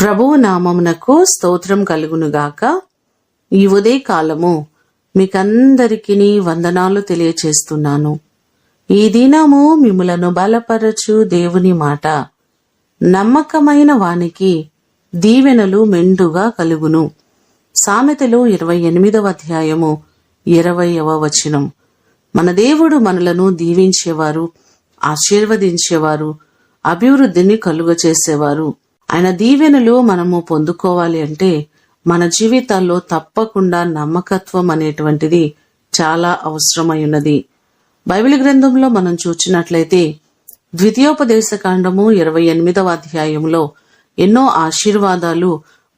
ప్రభువు నామమునకు స్తోత్రం కలుగునుగాక. ఈ ఉదయ కాలము మీకందరికీ వందనాలు తెలియచేస్తున్నాను. ఈ దినము మిమ్ములను బలపరచు దేవుని మాట, నమ్మకమైన వానికి దీవెనలు మెండుగా కలుగును. సామెతలు 28వ అధ్యాయము 20వ వచనం. మన దేవుడు మనలను దీవించేవారు, ఆశీర్వదించేవారు, అభివృద్ధిని కలుగచేసేవారు. ఆయన దీవెనలు మనము పొందుకోవాలి అంటే మన జీవితాల్లో తప్పకుండా నమ్మకత్వం అనేటువంటిది చాలా అవసరమై ఉన్నది. బైబిల్ గ్రంథంలో మనం చూచినట్లయితే ద్వితీయోపదేశ కాండము 28వ అధ్యాయంలో ఎన్నో ఆశీర్వాదాలు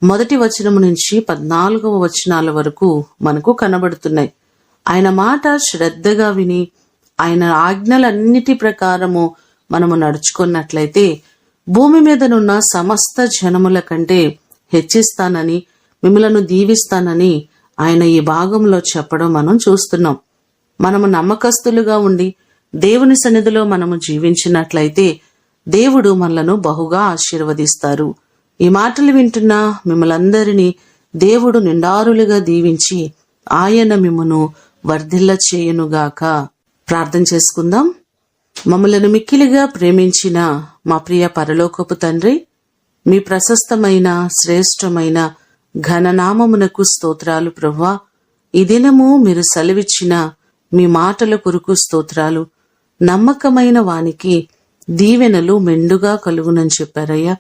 మొదటి వచనము నుంచి 14వ వచనాల వరకు మనకు కనబడుతున్నాయి. ఆయన మాట శ్రద్ధగా విని ఆయన ఆజ్ఞలన్నిటి ప్రకారము మనము నడుచుకున్నట్లయితే భూమి మీదనున్న సమస్త జనముల కంటే హెచ్చిస్తానని, మిమ్మలను దీవిస్తానని ఆయన ఈ భాగంలో చెప్పడం మనం చూస్తున్నాం. మనము నమ్మకస్తులుగా ఉండి దేవుని సన్నిధిలో మనము జీవించినట్లయితే దేవుడు మనలను బహుగా ఆశీర్వదిస్తారు. ఈ మాటలు వింటున్న మిమ్మలందరినీ దేవుడు నిండారులుగా దీవించి ఆయన మిమ్మును వర్ధిల్ల చేయునుగాక. ప్రార్థన చేసుకుందాం. మమ్మలను మిక్కిలిగా ప్రేమించిన మా ప్రియ పరలోకపు తండ్రి, మీ ప్రశస్తమైన శ్రేష్టమైన ఘననామమునకు స్తోత్రాలు ప్రభువా. ఈ దినము మీరు సెలవిచ్చిన మీ మాటల కొరకు స్తోత్రాలు. నమ్మకమైన వానికి దీవెనలు మెండుగా కలుగునని చెప్పారయ్యా.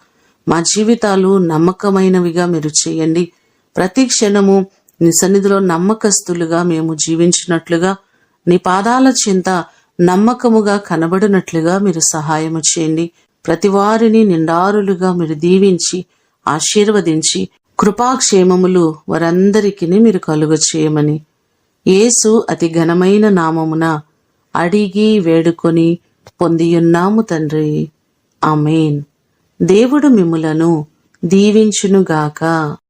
మా జీవితాలు నమ్మకమైనవిగా మీరు చేయండి. ప్రతి క్షణము నీ సన్నిధిలో నమ్మకస్తులుగా మేము జీవించినట్లుగా, నీ పాదాల చింత నమ్మకముగా కనబడినట్లుగా మీరు సహాయము చేయండి. ప్రతి వారిని నిండారులుగా మీరు దీవించి ఆశీర్వదించి కృపాక్షేమములు వారందరికీ మీరు కలుగ చేయమని యేసు అతి ఘనమైన నామమున అడిగి వేడుకొని పొందియున్నాము తండ్రి. ఆమేన్. దేవుడు మిమ్ములను దీవించునుగాక.